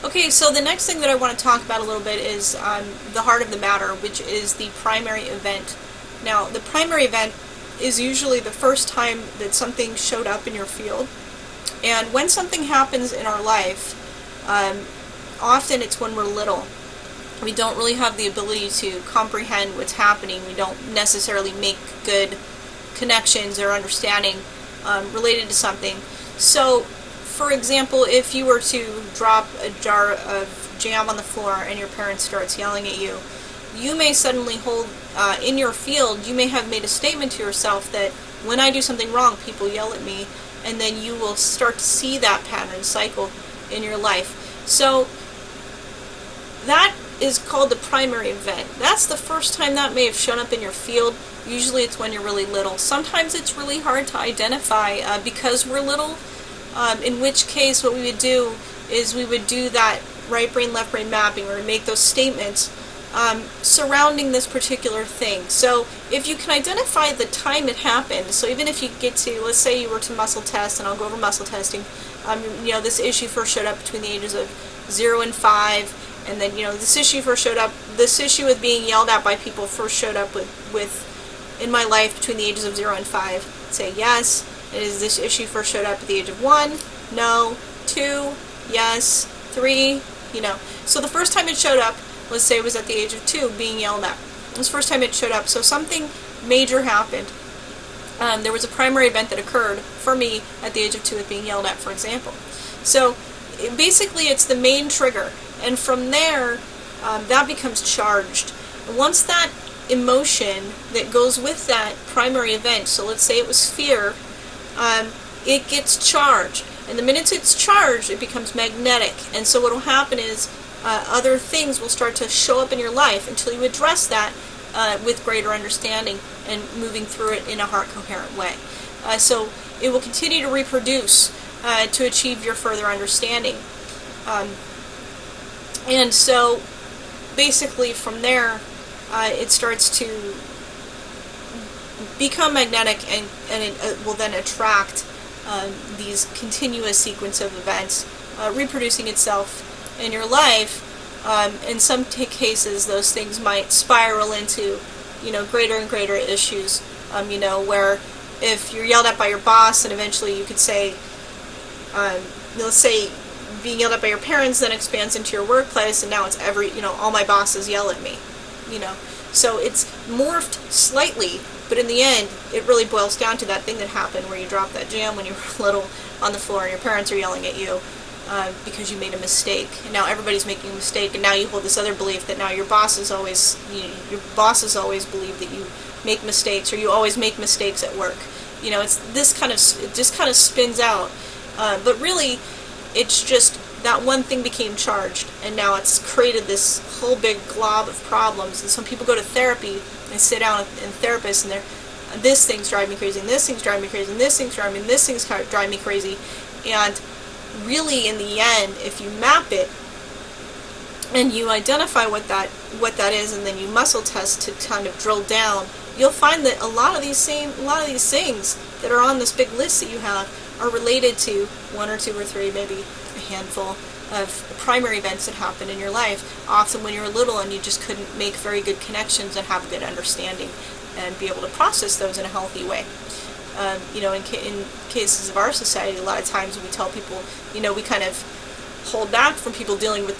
Okay, so the next thing that I want to talk about a little bit is the heart of the matter, which is the primary event. Now, the primary event is usually the first time that something showed up in your field. And when something happens in our life, often it's when we're little. We don't really have the ability to comprehend what's happening. We don't necessarily make good connections or understanding related to something. So, for example, if you were to drop a jar of jam on the floor and your parent starts yelling at you, you may suddenly hold, in your field, you may have made a statement to yourself that when I do something wrong, people yell at me, and then you will start to see that pattern cycle in your life. So that is called the primary event. That's the first time that may have shown up in your field. Usually it's when you're really little. Sometimes it's really hard to identify because we're little, in which case what we would do is we would do that right brain, left brain mapping, or make those statements surrounding this particular thing. So if you can identify the time it happened, so even if you get to, let's say you were to muscle test, and I'll go over muscle testing, this issue first showed up between the ages of 0 and 5, and then, this issue with being yelled at by people first showed up with in my life between the ages of 0 and 5. Say yes. Is this issue first showed up at the age of 1? No. 2? Yes. 3? So the first time it showed up, let's say it was at the age of 2, being yelled at. It was the first time it showed up. So something major happened. There was a primary event that occurred for me at the age of 2 with being yelled at, for example. So basically it's the main trigger. And from there, that becomes charged. And once that emotion that goes with that primary event, so let's say it was fear, it gets charged. And the minute it's charged, it becomes magnetic. And so what will happen is other things will start to show up in your life until you address that with greater understanding and moving through it in a heart-coherent way. So it will continue to reproduce to achieve your further understanding. And so basically from there, it starts to become magnetic, and it will then attract these continuous sequence of events reproducing itself in your life. In some cases, those things might spiral into, greater and greater issues. Where if you're yelled at by your boss, and eventually you could say, let's say, being yelled at by your parents then expands into your workplace, and now it's all my bosses yell at me. So it's morphed slightly, but in the end, it really boils down to that thing that happened where you dropped that jam when you were little on the floor, and your parents are yelling at you because you made a mistake, and now everybody's making a mistake, and now you hold this other belief that now your bosses always believe that you make mistakes, or you always make mistakes at work. It's it just kind of spins out, but really, it's just that one thing became charged, and now it's created this whole big glob of problems. And some people go to therapy and sit down and therapists, and this thing's driving me crazy, and this thing's driving me crazy, and this thing's driving me, and this thing's driving me crazy. And really, in the end, if you map it and you identify what that is, and then you muscle test to kind of drill down, you'll find that a lot of these things that are on this big list that you have are related to 1 or 2 or 3, maybe a handful of primary events that happened in your life, often when you were little and you just couldn't make very good connections and have a good understanding and be able to process those in a healthy way. In cases of our society, a lot of times we tell people, we kind of hold back from people dealing with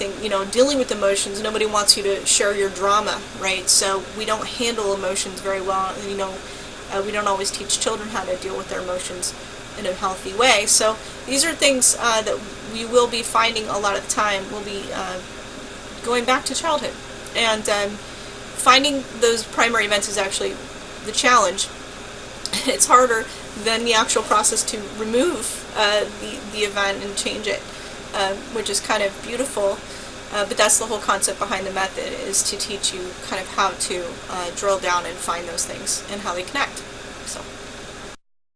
dealing with emotions. Nobody wants you to share your drama, right? So we don't handle emotions very well. We don't always teach children how to deal with their emotions in a healthy way. So these are things that we will be finding a lot of the time. We'll be going back to childhood, and finding those primary events is actually the challenge. It's harder than the actual process to remove the event and change it, which is kind of beautiful. But that's the whole concept behind the method, is to teach you kind of how to drill down and find those things and how they connect. So.